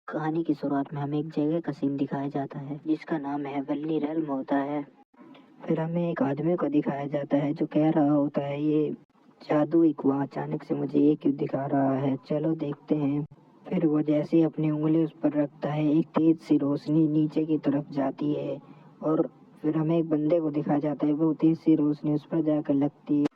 کہانی کی شروعات میں ہمیں ایک جگہ کا سین دکھایا جاتا ہے جس کا نام ہے ویلی ریلم ہوتا ہے۔ پھر ہمیں ایک آدمی کو دکھایا جاتا ہے جو کہہ رہا ہوتا ہے یہ جادوئی کنواں اچانک سے مجھے یہ کیوں دکھا رہا ہے، چلو دیکھتے ہیں۔ پھر وہ جیسے ہی اپنی انگلی اس پر رکھتا ہے ایک تیز سی روشنی نیچے کی طرف جاتی ہے اور پھر ہمیں ایک بندے کو دکھایا جاتا ہے، وہ تیز سی روشنی اس پر جا کر لگتی ہے۔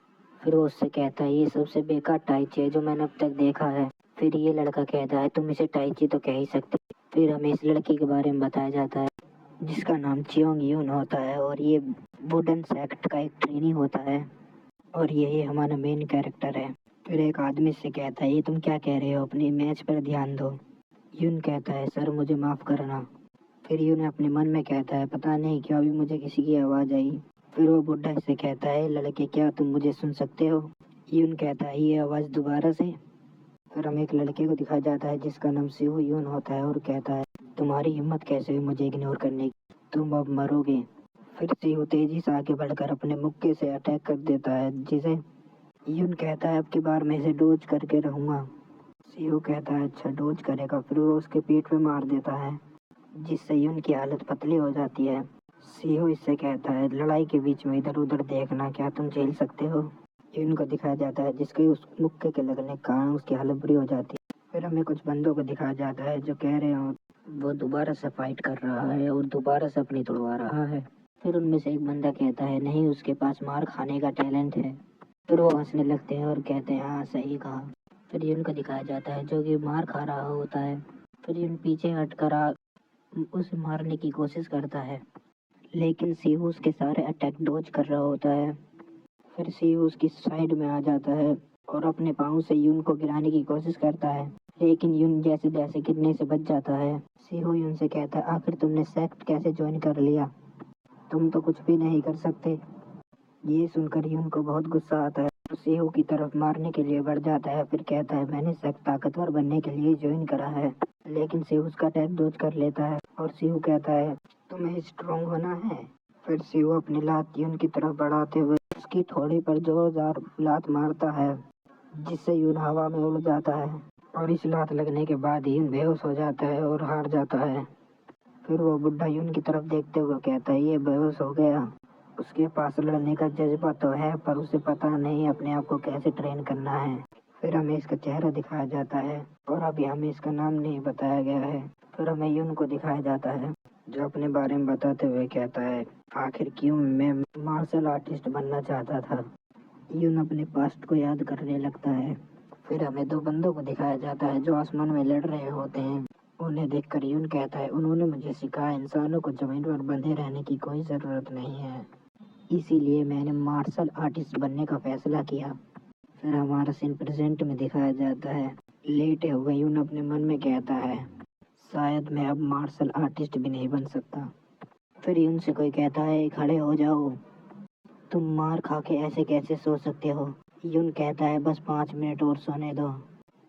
پھر وہ اس سے کہتا ہے یہ سب سے بیکار ٹائچی ہے جو میں نے اب تک دیکھا ہے۔ پھر یہ لڑکا کہتا ہے تم اسے ٹائچی تو کہہ ہی سکتے۔ پھر ہمیں اس لڑکی کے بارے میں بتایا جاتا ہے جس کا نام چیونگ یون ہوتا ہے اور یہ ووڈن سیکٹ کا ایک ٹرینی ہوتا ہے اور یہی ہمارا مین کیریکٹر ہے۔ پھر ایک آدمی سے کہتا ہے یہ تم کیا کہہ رہے ہو، اپنی میچ پر دھیان دو۔ یون کہتا ہے سر مجھے معاف کرنا۔ پھر یون اپنے من میں کہتا ہے پتہ نہیں کیوں ابھی مجھے کسی کی آواز آئی۔ پھر وہ بڈھا اس سے کہتا ہے لڑکے کیا تم مجھے سن سکتے ہو؟ یون کہتا ہے یہ آواز دوبارہ سے۔ پھر ہم ایک لڑکے کو دکھایا جاتا ہے جس کا نام سیہو یون ہوتا ہے اور کہتا ہے تمہاری ہمت کیسے ہوئی مجھے اگنور کرنے کی، تم اب مرو گے۔ پھر سیہو تیزی سے آگے بڑھ کر اپنے مکے سے اٹیک کر دیتا ہے جسے یون کہتا ہے اب کی بار میں اسے ڈوج کر کے رہوں گا۔ سیہو کہتا ہے اچھا ڈوج کرے گا۔ پھر وہ اس کے پیٹ پہ مار دیتا ہے جس سے یون کی حالت پتلی ہو جاتی ہے۔ سیہو اس سے کہتا ہے لڑائی کے بیچ میں ادھر ادھر دیکھنا کیا تم جھیل سکتے ہو؟ یون کو دکھایا جاتا ہے جس کے اس مکے کے لگنے کے کارن اس کی حالت بری ہو جاتی ہے۔ پھر ہمیں کچھ بندوں کو دکھایا جاتا ہے جو کہہ رہے ہوں وہ دوبارہ سے فائٹ کر رہا ہے اور دوبارہ سے اپنی توڑوا رہا ہے۔ پھر ان میں سے ایک بندہ کہتا ہے نہیں اس کے پاس مار کھانے کا ٹیلنٹ ہے۔ پھر وہ ہنسنے لگتے ہیں اور کہتے ہیں ہاں صحیح کہا۔ پھر یون کو دکھایا جاتا ہے جو کہ مار کھا رہا ہوتا ہے۔ پھر یون پیچھے ہٹ کر اسے مارنے کی کوشش کرتا ہے لیکن سیہو اس کے سارے اٹیک ڈوج کر رہا ہوتا ہے۔ پھر سیہو اس کی سائڈ میں آ جاتا ہے اور اپنے پاؤں سے یون کو گرانے کی کوشش کرتا ہے لیکن یون جیسے جیسے گرنے سے بچ جاتا ہے۔ سیہو یون سے کہتا ہے آخر تم نے سیکٹ کیسے جوائن کر لیا، تم تو کچھ بھی نہیں کر سکتے۔ یہ سن کر یون کو بہت غصہ آتا ہے، سیہو کی طرف مارنے کے لیے بڑھ جاتا ہے۔ پھر کہتا ہے میں نے سیکٹ طاقتور بننے کے لیے جوائن کرا ہے، لیکن سیہو اس کا اٹیک ڈوج کر لیتا ہے اور سیہو کہتا ہے تمہیں اسٹرانگ ہونا ہے۔ پھر سیہو اپنی لات یون کی طرف بڑھاتے ہوئے اس کی تھوڑی پر زوردار لات مارتا ہے جس سے یون ہوا میں اڑ جاتا ہے اور اس لات لگنے کے بعد یون بے ہوش ہو جاتا ہے اور ہار جاتا ہے۔ پھر وہ بڈھا یون کی طرف دیکھتے ہوئے کہتا ہے یہ بے ہوش ہو گیا، اس کے پاس لڑنے کا جذبہ تو ہے پر اسے پتہ نہیں اپنے آپ کو کیسے ٹرین کرنا ہے۔ پھر ہمیں اس کا چہرہ دکھایا جاتا ہے اور ابھی ہمیں اس کا نام نہیں بتایا گیا ہے۔ پھر ہمیں یون کو دکھایا جاتا ہے جو اپنے بارے میں بتاتے ہوئے کہتا ہے آخر کیوں میں مارشل آرٹسٹ بننا چاہتا تھا۔ یون اپنے پاسٹ کو یاد کرنے لگتا ہے۔ پھر ہمیں دو بندوں کو دکھایا جاتا ہے جو آسمان میں لڑ رہے ہوتے ہیں، انہیں دیکھ کر یون کہتا ہے انہوں نے مجھے سکھایا انسانوں کو زمین پر بندھے رہنے کی کوئی ضرورت نہیں ہے، اسی لیے میں نے مارشل آرٹسٹ بننے کا فیصلہ کیا۔ پھر ہمارا سین پریزنٹ میں دکھایا جاتا ہے، لیٹے ہوئے یون اپنے من میں کہتا ہے شاید میں اب مارشل آرٹسٹ بھی نہیں بن سکتا۔ پھر یون سے کوئی کہتا ہے کھڑے ہو جاؤ، تم مار کھا کے ایسے کیسے سو سکتے ہو؟ یون کہتا ہے بس 5 منٹ اور سونے دو۔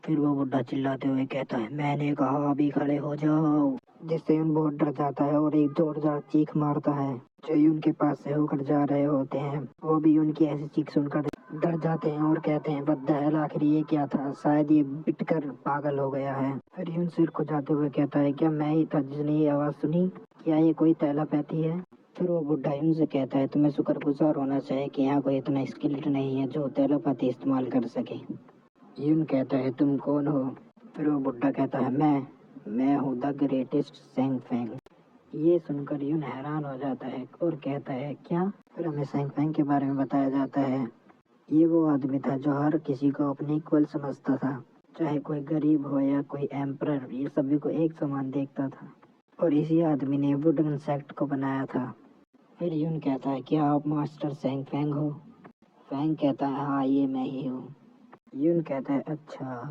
پھر وہ بڈھا چلاتے ہوئے کہتا ہے میں نے کہا ابھی کھڑے ہو جاؤ، جس سے یون بہت ڈر جاتا ہے اور ایک زوردار چیخ مارتا ہے۔ جو یون کے پاس سے ہو کر جا رہے ہوتے ہیں وہ بھی یون کی ایسی چیخ سن کر ڈر جاتے ہیں اور کہتے ہیں what the hell، آخر یہ کیا تھا، شاید یہ بٹ کر پاگل ہو گیا ہے۔ پھر یون سر کو جاتے ہوئے کہتا ہے کیا میں ہی تھا جس نے یہ آواز سنی، کیا یہ کوئی تیلاپیتھی ہے؟ پھر وہ بڈھا یون سے کہتا ہے تمہیں شکر گزار ہونا چاہیے کہ یہاں کوئی اتنا اسکلڈ نہیں ہے جو تیلاپیتھی استعمال کر سکے۔ یون کہتا ہے تم کون ہو؟ پھر وہ بڈھا کہتا ہے میں ہوں دا گریٹسٹ سینگ فینگ۔ یہ سن کر یون حیران ہو جاتا ہے اور کہتا ہے کیا؟ پھر ہمیں سینگ فینگ کے بارے میں بتایا جاتا ہے یہ وہ آدمی تھا جو ہر کسی کو اپنے ایکول سمجھتا تھا، چاہے کوئی غریب ہو یا کوئی ایمپرر، یہ سبھی کو ایک سمان دیکھتا تھا اور اسی آدمی نے ووڈن سیکٹ کو بنایا تھا۔ پھر یون کہتا ہے کیا آپ ماسٹر سینگ فینگ ہو؟ فینگ کہتا ہے ہاں یہ میں ہی ہوں۔ یون کہتا ہے اچھا۔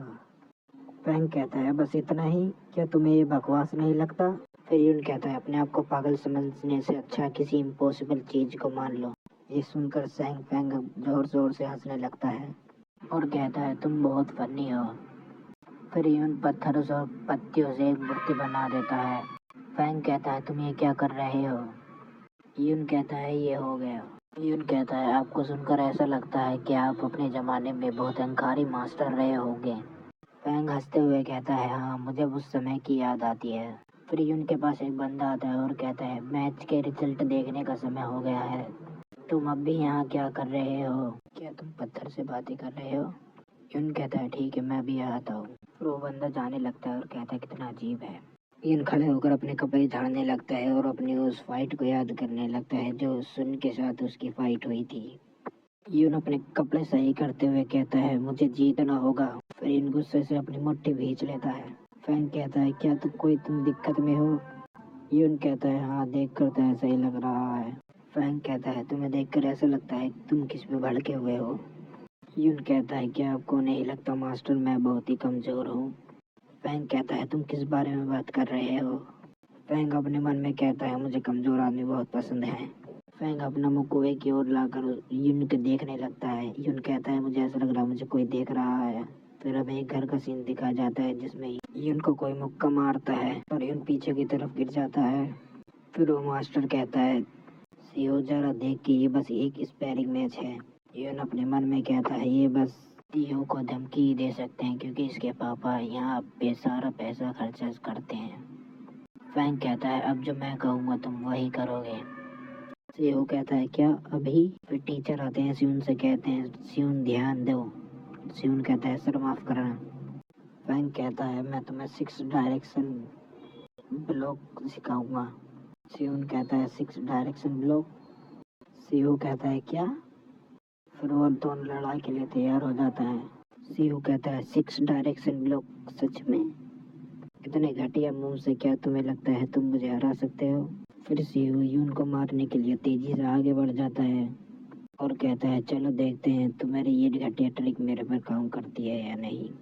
فینگ کہتا ہے بس اتنا ہی، کیا تمہیں یہ بکواس نہیں لگتا؟ پھر یون کہتا ہے اپنے آپ کو پاگل سمجھنے سے اچھا کسی امپوسیبل چیز کو مان لو۔ یہ سن کر سینگ فینگ زور زور سے ہنسنے لگتا ہے اور کہتا ہے تم بہت فنی ہو۔ پھر یون پتھروں اور پتیوں سے ایک مورتی بنا دیتا ہے۔ فینگ کہتا ہے تم یہ کیا کر رہے ہو؟ یون کہتا ہے یہ ہو گیا۔ یون کہتا ہے آپ کو سن کر ایسا لگتا ہے کہ آپ اپنے زمانے میں بہت انکاری ماسٹر رہے ہوں گے۔ فینگ ہنستے ہوئے کہتا ہے ہاں مجھے اس سمے کی یاد آتی ہے۔ پھر یون کے پاس ایک بندہ آتا ہے اور کہتا ہے میچ کے ریزلٹ دیکھنے کا سمے ہو گیا ہے، تم اب بھی یہاں کیا کر رہے ہو؟ کیا تم پتھر سے باتیں کر رہے ہو؟ یون کہتا ہے ٹھیک ہے میں بھی آتا ہوں۔ پھر وہ بندہ جانے لگتا ہے اور کہتا ہے کتنا عجیب ہے۔ یون کھڑے ہو کر اپنے کپڑے جھاڑنے لگتا ہے اور اپنی اس فائٹ کو یاد کرنے لگتا ہے جو سن کے ساتھ اس کی فائٹ ہوئی تھی۔ یون اپنے کپڑے صحیح کرتے ہوئے کہتا ہے مجھے جیتنا ہوگا۔ پھر یون غصے سے اپنی مٹھی بھینچ لیتا ہے۔ فینگ کہتا ہے کیا تم دقت میں ہو؟ یون کہتا ہے ہاں دیکھ کر تو ایسا ہی لگ رہا ہے۔ فینگ کہتا ہے تمہیں دیکھ کر ایسا لگتا ہے تم کس پہ بھڑکے ہوئے ہو؟ یون کہتا ہے کیا آپ کو نہیں لگتا ماسٹر میں بہت ہی کمزور ہوں؟ فینگ کہتا ہے تم کس بارے میں بات کر رہے ہو؟ فینگ اپنے من میں کہتا ہے مجھے کمزور آدمی بہت پسند ہے۔ فینگ اپنا منہ کنویں کی اور لا کر یون کو دیکھنے لگتا ہے۔ یون کہتا ہے مجھے ایسا لگ رہا ہے مجھے کوئی دیکھ رہا ہے۔ پھر ہمیں ایک گھر کا سین دکھایا جاتا ہے جس میں یون کو کوئی مکہ مارتا ہے اور یون پیچھے کی طرف گر جاتا ہے۔ پھر وہ ماسٹر کہتا ہے سیو ذرا دیکھ کے یہ بس ایک اسپیرنگ میچ ہے۔ یون اپنے من میں کہتا ہے یہ بس سیو کو دھمکی دے سکتے ہیں کیونکہ اس کے پاپا یہاں پہ سارا پیسہ خرچ کرتے ہیں۔ فینگ کہتا ہے اب جو میں کہوں گا تم وہی کرو گے۔ سیو کہتا ہے کیا ابھی؟ پھر ٹیچر آتے ہیں سیون سے کہتے ہیں سیون دھیان دو۔ سیون کہتا ہے سر معاف کرنا۔ فینگ کہتا ہے میں تمہیں 6 ڈائریکشن بلاک سکھاؤں گا۔ سیون کہتا ہے 6 ڈائریکشن بلاک؟ سیو کہتا ہے کیا؟ پھر وہ دونوں لڑائی کے لیے تیار ہو جاتا ہے۔ سیو کہتا ہے 6 ڈائریکشن بلاک سچ میں؟ اتنے گھٹیا منہ سے کیا تمہیں لگتا ہے تم مجھے ہرا سکتے ہو؟ پھر سیو یون کو مارنے کے لیے تیزی سے آگے بڑھ جاتا ہے اور کہتا ہے چلو دیکھتے ہیں تمہاری یہ گھٹیا ٹرک میرے پر کام کرتی ہے یا نہیں۔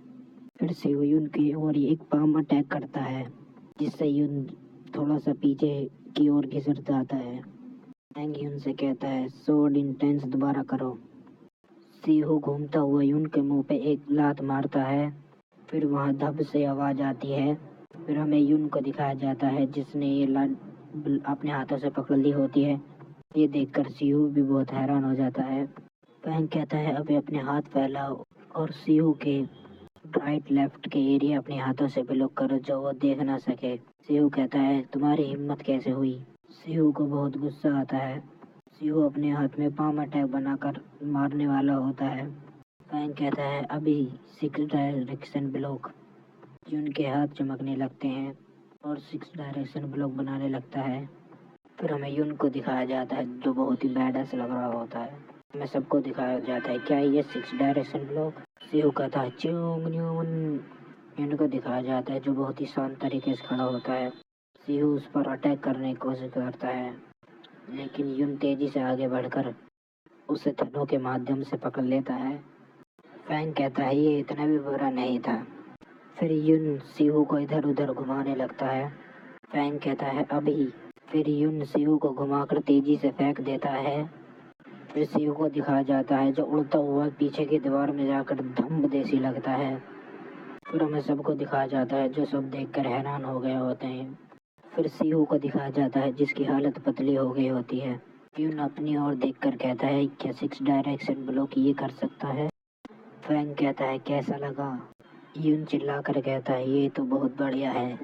پھر سیو یون کی اور ایک پام اٹیک کرتا ہے جس سے یون تھوڑا سا پیچھے کی اور گھسر جاتا ہے۔ فینگ یون سے کہتا ہے سورڈ انٹینس دوبارہ کرو۔ سیو گھومتا ہوا یون کے منہ پہ ایک لات مارتا ہے۔ پھر وہاں دھب سے آواز آتی ہے۔ پھر ہمیں یون کو دکھایا جاتا ہے جس نے یہ لات اپنے ہاتھوں سے پکڑ لی ہوتی ہے۔ یہ دیکھ کر سیو بھی بہت حیران ہو جاتا ہے۔ فینگ کہتا ہے ابھی اپنے ہاتھ پھیلاؤ اور سیو کے رائٹ لیفٹ کے ایریا اپنے ہاتھوں سے بلاک کرو جو وہ دیکھ نہ سکے۔ سیو کہتا ہے تمہاری ہمت کیسے ہوئی؟ سیو کو بہت غصہ آتا ہے۔ سیو اپنے ہاتھ میں پام اٹیک بنا کر مارنے والا ہوتا ہے۔ فینگ کہتا ہے ابھی 6 ڈائریکشن بلاک۔ یون کے ہاتھ چمکنے لگتے ہیں اور 6 ڈائریکشن بلاک بنانے لگتا ہے۔ پھر ہمیں یون کو دکھایا جاتا ہے جو بہت ہی بیڈ ایس لگ رہا ہوتا ہے۔ ہمیں سب کو دکھایا جاتا ہے کیا یہ 6 ڈائریکشن بلاک؟ سیو کہتا ہے چیونگ نیون۔ یون کو دکھایا جاتا ہے جو بہت ہی شانت طریقے سے کھڑا ہوتا ہے۔ سیو اس پر اٹیک کرنے کی کوشش کرتا ہے لیکن یون تیزی سے آگے بڑھ کر اسے تھنوں کے مادھیم سے پکڑ لیتا ہے۔ فینگ کہتا ہے یہ اتنا بھی برا نہیں تھا۔ پھر یون سیو کو ادھر ادھر گھمانے لگتا ہے۔ فینگ کہتا ہے ابھی۔ پھر یون سیو کو گھما کر تیزی سے پھینک دیتا ہے۔ پھر سیو کو دکھایا جاتا ہے جو اڑتا ہوا پیچھے کی دیوار میں جا کر دھمب دیسی لگتا ہے۔ پھر ہمیں سب کو دکھایا جاتا ہے جو سب دیکھ کر حیران ہو گئے ہوتے ہیں۔ پھر سیو کو دکھایا جاتا ہے جس کی حالت پتلی ہو گئی ہوتی ہے۔ یون اپنی اور دیکھ کر کہتا ہے کیا 6 ڈائریکشن بلاک یہ کر سکتا ہے؟ فینگ کہتا ہے کیسا لگا؟ یون چلا کر کہتا ہے یہ تو بہت بڑھیا ہے۔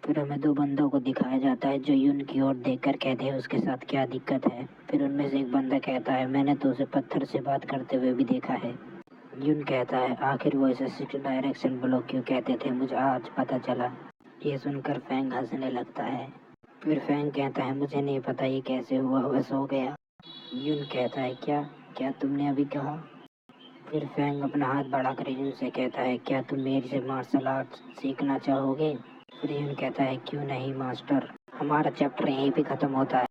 پھر ہمیں 2 بندوں کو دکھایا جاتا ہے جو یون کی اور دیکھ کر کہتے ہیں اس کے ساتھ کیا دقت ہے۔ پھر ان میں سے ایک بندہ کہتا ہے میں نے تو اسے پتھر سے بات کرتے ہوئے بھی دیکھا ہے۔ یون کہتا ہے آخر وہ اسے 6 ڈائریکشن بلاک کیوں کہتے تھے مجھے آج پتہ چلا۔ یہ سن کر فینگ ہنسنے لگتا ہے۔ پھر فینگ کہتا ہے مجھے نہیں پتا یہ کیسے ہوا بس ہو گیا۔ یون کہتا ہے کیا تم نے ابھی کہا؟ پھر فینگ اپنا ہاتھ بڑھا کر یون سے کہتا ہے کیا تم میرے سے مارشل آرٹ سیکھنا چاہو گے؟ پھر یون کہتا ہے کیوں نہیں ماسٹر۔ ہمارا چیپٹر یہیں پہ ختم ہوتا ہے۔